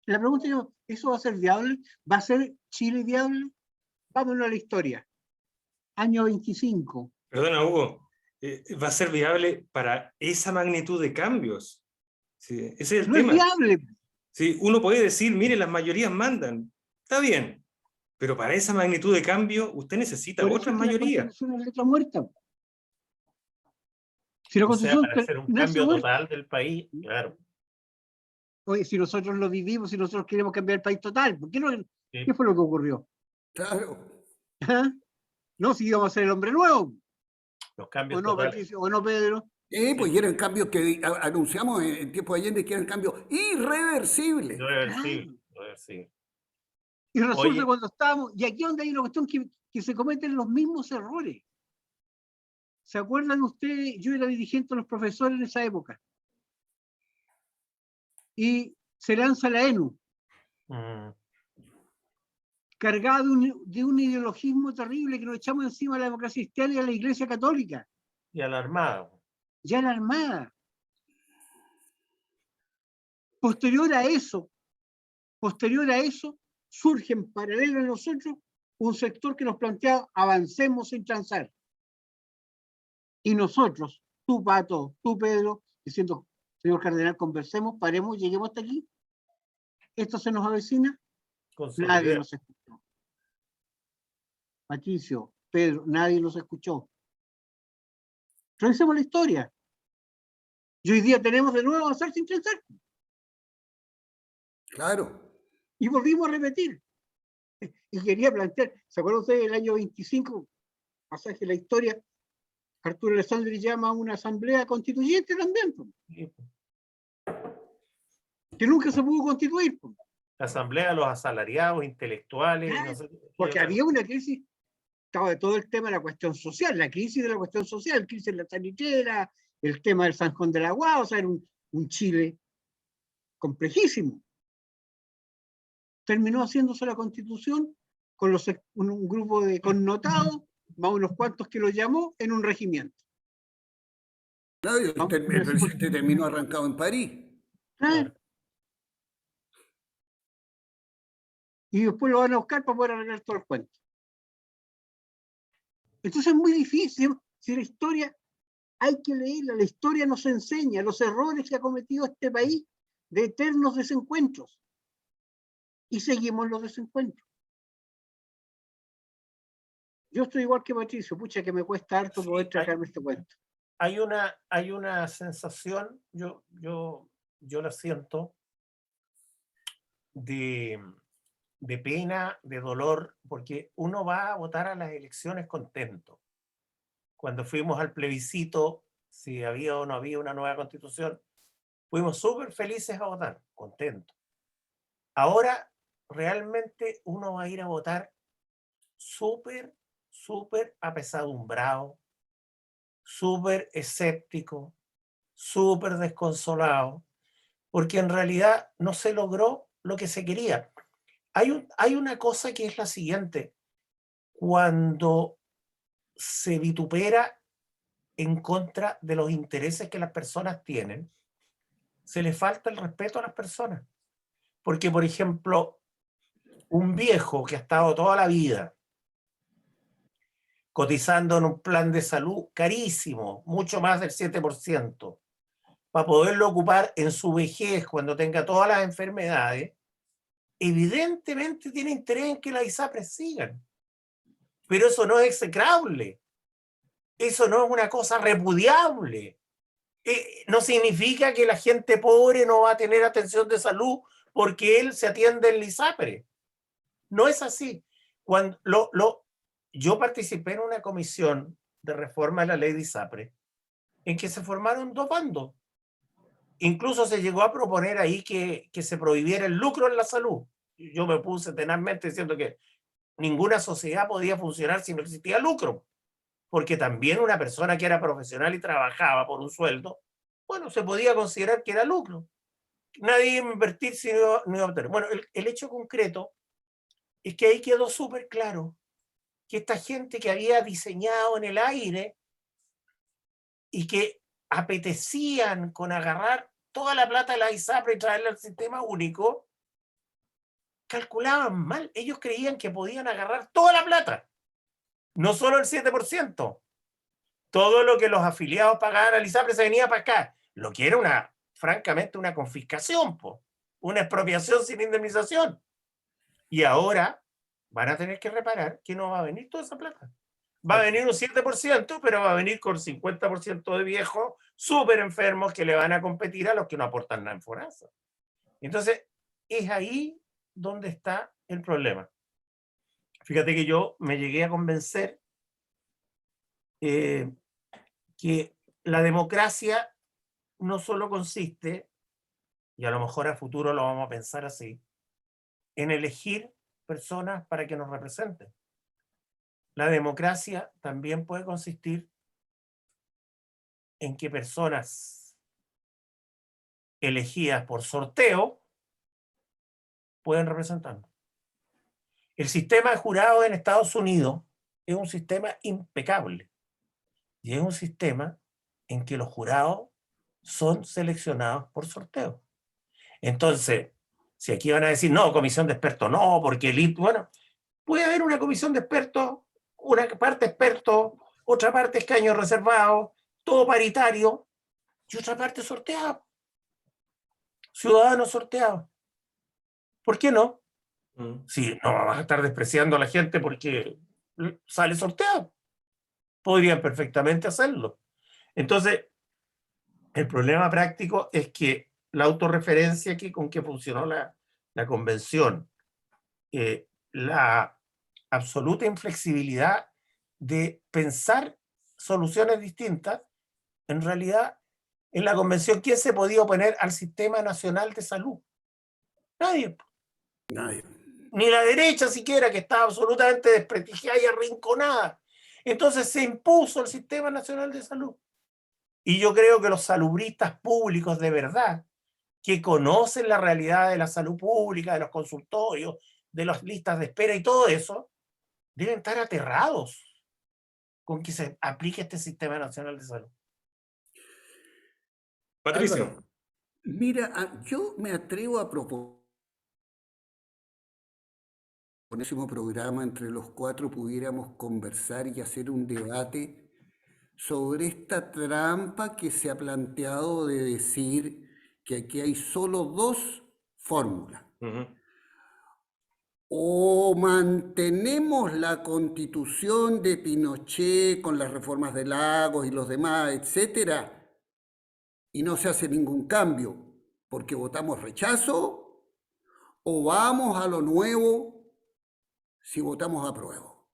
La pregunta es, ¿eso va a ser viable? ¿Va a ser Chile viable? Vámonos a la historia. Año 25. Perdona, Hugo, ¿va a ser viable para esa magnitud de cambios? Sí, ese es el No es tema. viable. Sí, uno puede decir, mire, las mayorías mandan. Está bien, pero para esa magnitud de cambio usted necesita Por eso otras es que la mayorías. Constitución es letra muerta. Si la O sea, Constitución para hacer un nace cambio muerta. total del país, claro. Oye, si nosotros lo vivimos, si nosotros queremos cambiar el país total, ¿por qué no? Sí. ¿Qué fue lo que ocurrió? Claro. ¿Ah? No, si íbamos a ser el hombre nuevo. Los cambios ¿O no, totales. Patricio? ¿O no, Pedro? Pues y eran cambios que anunciamos en tiempo de Allende que eran cambios irreversibles. No debe Claro. ser, no debe ser. Y resulta Oye. cuando estábamos, y aquí donde hay una cuestión que se cometen los mismos errores. ¿Se acuerdan ustedes? Yo era dirigente de los profesores en esa época. Y se lanza la ENU, cargada de un ideologismo terrible que nos echamos encima a la democracia cristiana y a la Iglesia Católica. Y alarmado. Ya la Armada. Posterior a eso, surge en paralelo a nosotros un sector que nos plantea avancemos sin transar. Y nosotros, tú Pato, tú Pedro, diciendo, señor Cardenal, conversemos, paremos, lleguemos hasta aquí. Esto se nos avecina. Nadie nos escuchó. Patricio, Pedro, nadie nos escuchó. Revisemos la historia. Y hoy día tenemos de nuevo avanzar sin transar. Claro. Y volvimos a repetir. Y quería plantear, ¿se acuerdan ustedes del año 25? Pasaje de la historia, Arturo Alessandri llama a una asamblea constituyente también, Sí. que nunca se pudo constituir. La asamblea de los asalariados, intelectuales. Claro, No sé, porque había una crisis, estaba de todo el tema de la cuestión social, la crisis de la cuestión social, crisis de la sanichera, el tema del San Juan de la Guada, o sea, era un Chile complejísimo. Terminó haciéndose la Constitución con un grupo de connotados, más unos cuantos que lo llamó, en un regimiento. Claro, el presidente terminó arrancado en París. Claro. Y después lo van a buscar para poder arreglar todo el cuento. Entonces es muy difícil. Si la historia hay que leerla, la historia nos enseña los errores que ha cometido este país de eternos desencuentros. Y seguimos los desencuentros. Yo estoy igual que Patricio, pucha que me cuesta harto poder tragarme este cuento. Hay una sensación, yo la siento, de pena, de dolor, porque uno va a votar a las elecciones contento. Cuando fuimos al plebiscito, si había o no había una nueva constitución, fuimos súper felices a votar, contentos. Ahora realmente uno va a ir a votar súper apesadumbrado, súper escéptico, súper desconsolado, porque en realidad no se logró lo que se quería. Hay una cosa que es la siguiente. Cuando se vitupera en contra de los intereses que las personas tienen, se le falta el respeto a las personas. Porque, por ejemplo, un viejo que ha estado toda la vida cotizando en un plan de salud carísimo, mucho más del 7%, para poderlo ocupar en su vejez cuando tenga todas las enfermedades, evidentemente tiene interés en que las ISAPRES sigan. Pero eso no es execrable. Eso no es una cosa repudiable. No significa que la gente pobre no va a tener atención de salud porque él se atiende en la ISAPRE. No es así. Yo participé en una comisión de reforma de la ley de ISAPRE en que se formaron dos bandos. Incluso se llegó a proponer ahí que se prohibiera el lucro en la salud. Yo me puse tenazmente diciendo que ninguna sociedad podía funcionar si no existía lucro, porque también una persona que era profesional y trabajaba por un sueldo, bueno, se podía considerar que era lucro. Nadie iba a invertir si no iba a obtener. Bueno, el hecho concreto es que ahí quedó súper claro que esta gente que había diseñado en el aire y que apetecían con agarrar toda la plata de la ISAPRE y traerla al sistema único, calculaban mal. Ellos creían que podían agarrar toda la plata, no solo el 7%. Todo lo que los afiliados pagaban al ISAPRE se venía para acá, lo que era francamente una confiscación, una expropiación sin indemnización. Y ahora van a tener que reparar que no va a venir toda esa plata. Va a venir un 7%, pero va a venir con 50% de viejos súper enfermos que le van a competir a los que no aportan nada en FONASA. Entonces, es ahí donde está el problema. Fíjate que yo me llegué a convencer que la democracia no solo consiste, y a lo mejor a futuro lo vamos a pensar así, en elegir personas para que nos representen. La democracia también puede consistir en que personas elegidas por sorteo pueden representarnos. El sistema de jurados en Estados Unidos es un sistema impecable y es un sistema en que los jurados son seleccionados por sorteo. Entonces, si aquí van a decir, no, comisión de expertos, no, porque bueno, puede haber una comisión de expertos, una parte experto, otra parte escaño reservado, todo paritario, y otra parte sorteado. Ciudadanos sorteados. ¿Por qué no? Si no vamos a estar despreciando a la gente porque sale sorteado. Podrían perfectamente hacerlo. Entonces, el problema práctico es que la autorreferencia con que funcionó la convención, la absoluta inflexibilidad de pensar soluciones distintas, en realidad, en la convención, ¿quién se podía oponer al Sistema Nacional de Salud? Nadie. Nadie. Ni la derecha siquiera, que estaba absolutamente desprestigiada y arrinconada. Entonces se impuso el Sistema Nacional de Salud. Y yo creo que los salubristas públicos de verdad, que conocen la realidad de la salud pública, de los consultorios, de las listas de espera y todo eso, deben estar aterrados con que se aplique este Sistema Nacional de Salud. Patricio. Álvaro, mira, yo me atrevo a proponer en el próximo programa entre los cuatro pudiéramos conversar y hacer un debate sobre esta trampa que se ha planteado de decir que aquí hay solo dos fórmulas. O mantenemos la constitución de Pinochet con las reformas de Lagos y los demás, etcétera, y no se hace ningún cambio porque votamos rechazo, o vamos a lo nuevo si votamos apruebo.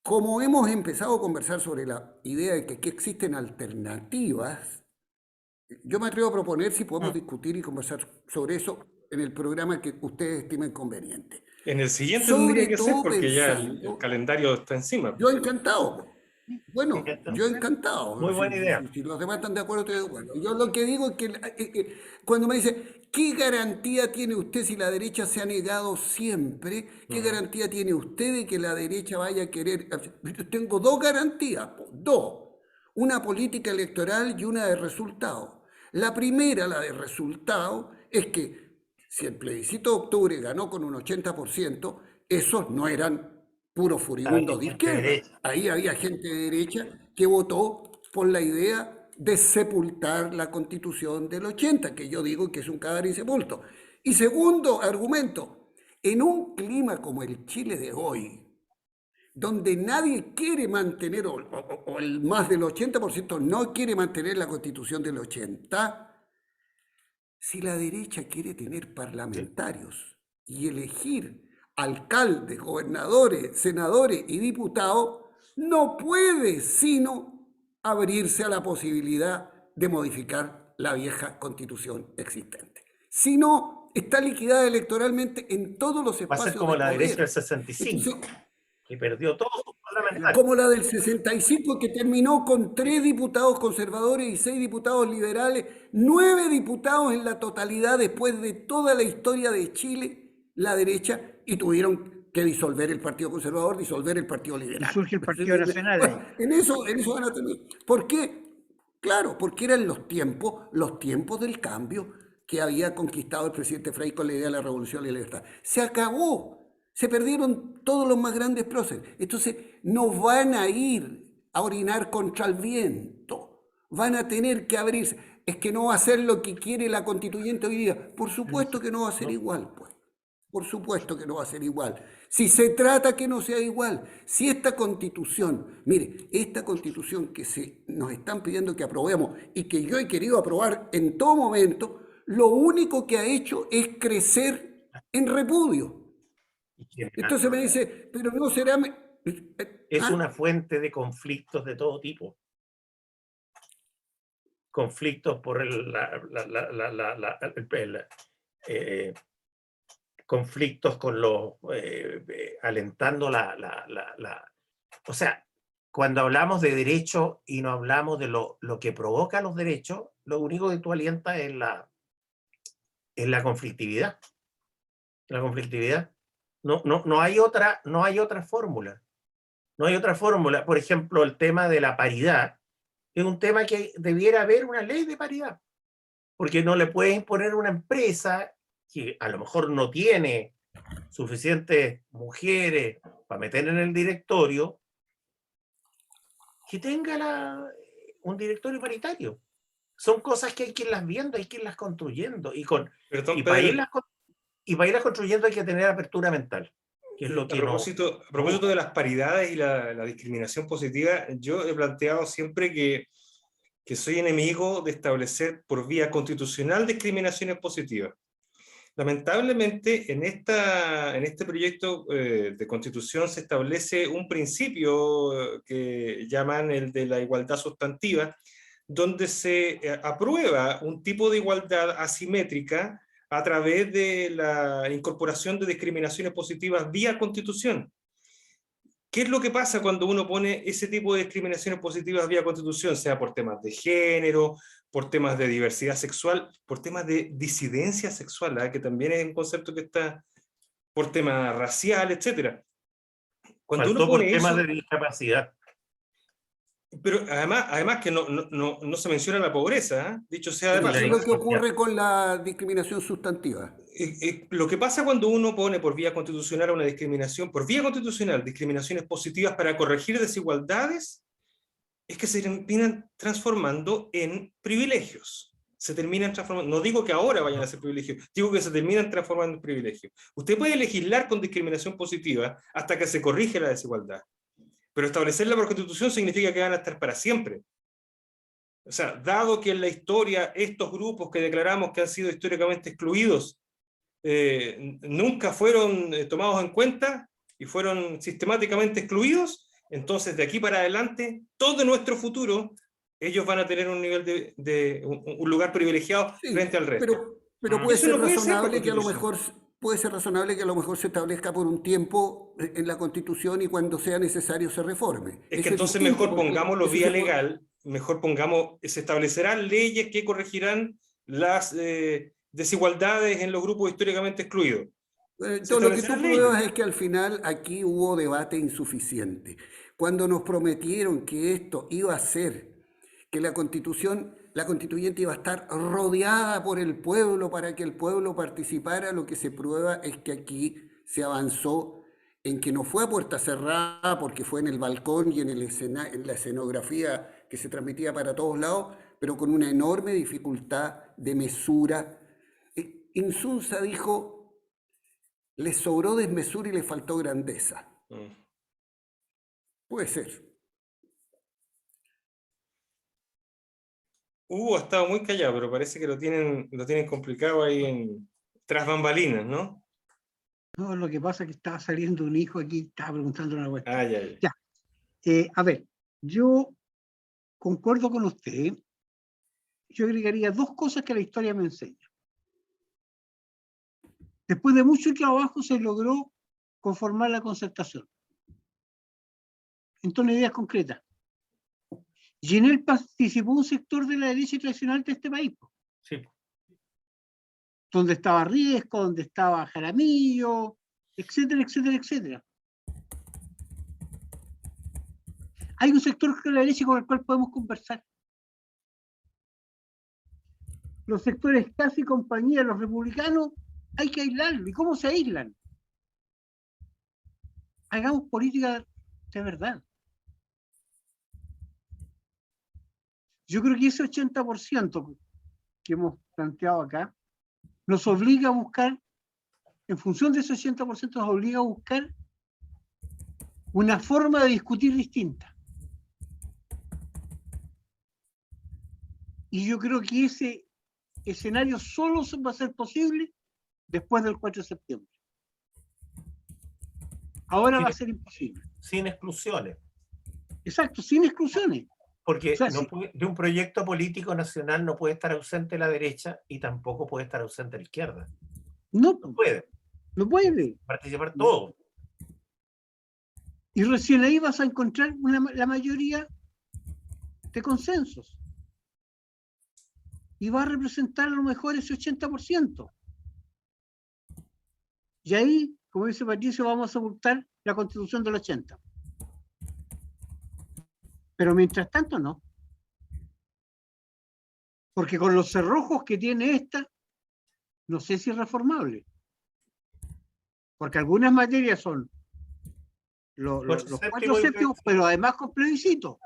Como hemos empezado a conversar sobre la idea de que aquí existen alternativas, yo me atrevo a proponer si podemos discutir y conversar sobre eso en el programa que ustedes estimen conveniente. En el siguiente tendría que ser porque ya el calendario está encima. Yo encantado. Bueno, yo encantado. Muy buena idea. Si los demás están de acuerdo, estoy de acuerdo. Yo lo que digo es que cuando me dice, ¿qué garantía tiene usted si la derecha se ha negado siempre? ¿Qué garantía tiene usted de que la derecha vaya a querer? Yo tengo dos garantías, dos. Una política electoral y una de resultado. La primera, la de resultado, es que si el plebiscito de octubre ganó con un 80%, esos no eran puros furibundos de izquierda. Ahí había gente de derecha que votó por la idea de sepultar la Constitución del 80, que yo digo que es un cadáver insepulto. Y segundo argumento, en un clima como el Chile de hoy, donde nadie quiere mantener, o el más del 80% no quiere mantener la Constitución del 80, si la derecha quiere tener parlamentarios y elegir alcaldes, gobernadores, senadores y diputados, no puede sino abrirse a la posibilidad de modificar la vieja constitución existente. Si no, está liquidada electoralmente en todos los espacios. Va a ser como la derecha del 65, entonces, que perdió todos sus parlamentarios. Como la del 65, que terminó con 3 diputados conservadores y 6 diputados liberales, 9 diputados en la totalidad después de toda la historia de Chile, la derecha, y tuvieron que disolver el Partido Conservador, disolver el Partido Liberal. Y surge el Partido Nacional. Bueno, en eso van a terminar. ¿Por qué? Claro, porque eran los tiempos del cambio que había conquistado el presidente Frei con la idea de la revolución y la libertad. Se acabó. Se perdieron todos los más grandes próceres. Entonces, no van a ir a orinar contra el viento. Van a tener que abrirse. Es que no va a ser lo que quiere la constituyente hoy día. Por supuesto que no va a ser igual, pues. Por supuesto que no va a ser igual. Si se trata que no sea igual, si esta constitución, mire, esta constitución que nos están pidiendo que aprobemos y que yo he querido aprobar en todo momento, lo único que ha hecho es crecer en repudio. Entonces me dice, pero no será... Es una fuente de conflictos de todo tipo. Conflictos por conflictos con los... alentando o sea, cuando hablamos de derecho y no hablamos de lo que provoca los derechos, lo único que tú alientas es la conflictividad. La conflictividad. No hay otra fórmula. No hay otra fórmula. Por ejemplo, el tema de la paridad es un tema que debiera haber una ley de paridad, porque no le puedes imponer a una empresa que a lo mejor no tiene suficientes mujeres para meter en el directorio, que tenga un directorio paritario. Son cosas que hay que irlas viendo, hay que irlas construyendo. Y para irlas construyendo hay que tener apertura mental. Que es lo que a propósito de las paridades y la discriminación positiva, yo he planteado siempre que soy enemigo de establecer por vía constitucional discriminaciones positivas. Lamentablemente, en este proyecto de constitución se establece un principio que llaman el de la igualdad sustantiva, donde se aprueba un tipo de igualdad asimétrica a través de la incorporación de discriminaciones positivas vía constitución. ¿Qué es lo que pasa cuando uno pone ese tipo de discriminaciones positivas vía constitución, sea por temas de género, por temas de diversidad sexual, por temas de disidencia sexual, que también es un concepto que está por temas racial, etc.? Cuando uno pone por temas de discapacidad. Pero además que no se menciona la pobreza, dicho sea de paso. ¿Qué es lo que ocurre con la discriminación sustantiva? Lo que pasa cuando uno pone por vía constitucional una discriminación, por vía constitucional, discriminaciones positivas para corregir desigualdades, es que se terminan transformando en privilegios. Se terminan transformando, no digo que ahora vayan a ser privilegios, digo que se terminan transformando en privilegios. Usted puede legislar con discriminación positiva hasta que se corrige la desigualdad, pero establecerla por constitución significa que van a estar para siempre. O sea, dado que en la historia estos grupos que declaramos que han sido históricamente excluidos nunca fueron tomados en cuenta y fueron sistemáticamente excluidos, entonces de aquí para adelante, todo nuestro futuro, ellos van a tener un nivel un lugar privilegiado frente al resto. Pero puede ser razonable que a lo mejor puede ser razonable que a lo mejor se establezca por un tiempo en la Constitución y cuando sea necesario se reforme. Es que Eso es entonces distinto mejor porque pongámoslo eso vía se puede... legal, mejor pongamos, se establecerán leyes que corregirán las desigualdades en los grupos históricamente excluidos. Se Todo lo que tú establecerán leyes. pruebas es que al final aquí hubo debate insuficiente. Cuando nos prometieron que esto iba a ser, que la constituyente iba a estar rodeada por el pueblo para que el pueblo participara, lo que se prueba es que aquí se avanzó en que no fue a puerta cerrada porque fue en el balcón y en la escenografía que se transmitía para todos lados, pero con una enorme dificultad de mesura. Insunza dijo: les sobró desmesura y les faltó grandeza. Puede ser. Hugo ha estado muy callado, pero parece que lo tienen complicado ahí tras bambalinas, ¿no? No, lo que pasa es que estaba saliendo un hijo aquí, estaba preguntando una cuestión. Ah, ya. Ya. A ver, yo concuerdo con usted. Yo agregaría dos cosas que la historia me enseña. Después de mucho trabajo se logró conformar la concertación en torno a ideas concretas. Y en él participó un sector de la derecha tradicional de este país. Sí. Donde estaba Riesco, donde estaba Jaramillo, etcétera, etcétera, etcétera. Hay un sector de la derecha con el cual podemos conversar. Los sectores casi compañía, los republicanos, hay que aislarlo. ¿Y cómo se aíslan? Hagamos política de verdad. Yo creo que ese 80% que hemos planteado acá nos obliga a buscar, en función de ese 80% nos obliga a buscar una forma de discutir distinta. Y yo creo que ese escenario solo va a ser posible después del 4 de septiembre. Ahora va a ser imposible. Sin exclusiones. Exacto, sin exclusiones. Porque O sea, no puede, de un proyecto político nacional no puede estar ausente la derecha y tampoco puede estar ausente la izquierda. No puede. No puede. Participar todo. Y recién ahí vas a encontrar la mayoría de consensos. Y va a representar a lo mejor ese 80%. Y ahí, como dice Patricio, vamos a sepultar la Constitución del 80. Pero mientras tanto no. Porque con los cerrojos que tiene esta, no sé si es reformable. Porque algunas materias son los 4 séptimos, pero además con plebiscito.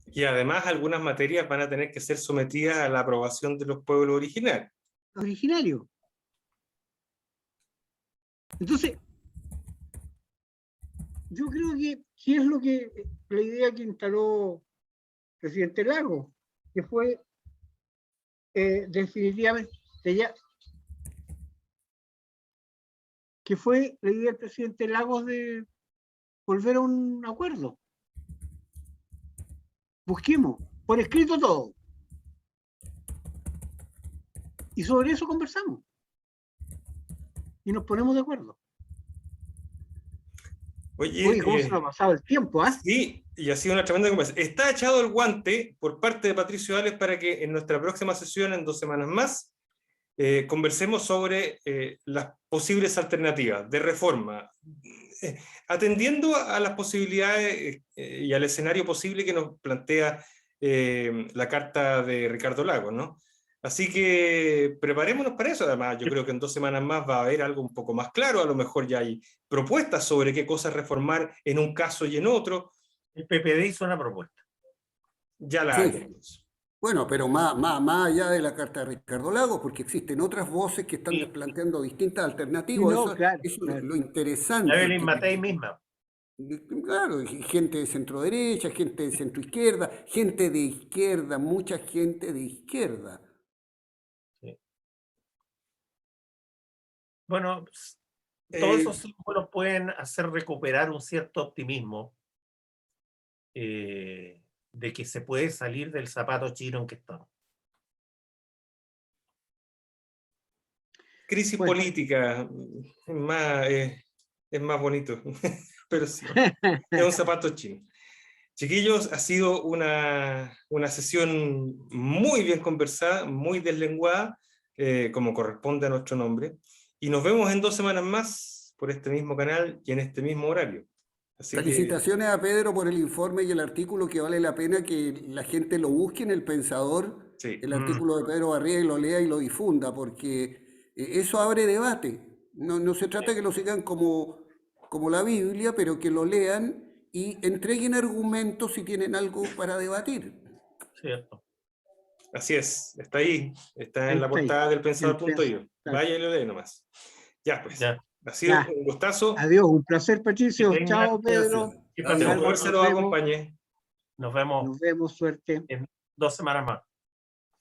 Y además algunas materias van a tener que ser sometidas a la aprobación de los pueblos originarios. Originario. Entonces, yo creo que es lo que la idea que instaló el presidente Lagos, que fue definitivamente que fue la idea del presidente Lagos de volver a un acuerdo. Busquemos, por escrito todo. Y sobre eso conversamos. Y nos ponemos de acuerdo. Oye, ¿cómo se nos ha pasado el tiempo? Sí, y ha sido una tremenda conversación. Está echado el guante por parte de Patricio Ales para que en nuestra próxima sesión, en 2 semanas más, conversemos sobre las posibles alternativas de reforma, atendiendo a las posibilidades y al escenario posible que nos plantea la carta de Ricardo Lagos, ¿no? Así que preparémonos para eso. Además, yo creo que en 2 semanas más va a haber algo un poco más claro. A lo mejor ya hay propuestas sobre qué cosas reformar en un caso y en otro. El PPD hizo una propuesta. Ya la hay. Bueno, pero más allá de la carta de Ricardo Lagos, porque existen otras voces que están planteando distintas alternativas. No, eso es lo interesante. Evelyn Matei misma. Claro, gente de centro derecha, gente de centro izquierda, gente de izquierda, mucha gente de izquierda. Sí. Bueno, todos esos símbolos pueden hacer recuperar un cierto optimismo de que se puede salir del zapato chino en que estamos. crisis Bueno. política, es más bonito, pero sí, es un zapato chino. Chiquillos, ha sido una sesión muy bien conversada, muy deslenguada, como corresponde a nuestro nombre, y nos vemos en 2 semanas más por este mismo canal y en este mismo horario. Así Felicitaciones a Pedro por el informe y el artículo, que vale la pena que la gente lo busque en El Pensador, sí. el artículo de Pedro Barriga, y lo lea y lo difunda, porque eso abre debate. No se trata de que lo sigan como la Biblia, pero que lo lean y entreguen argumentos si tienen algo para debatir. Cierto. Así es, está ahí, está Ahí en la está ahí. portada del pensador.io. Claro. Vaya y lo lee nomás. Ya, pues. Ya. Ha sido Ya. un gustazo. Adiós, un placer, Patricio. Que tengan- Chao, Pedro. que Que pasen la Adiós. buenos fuerza Nos los vemos. acompañe. Nos vemos Nos vemos, suerte. en 2 semanas más.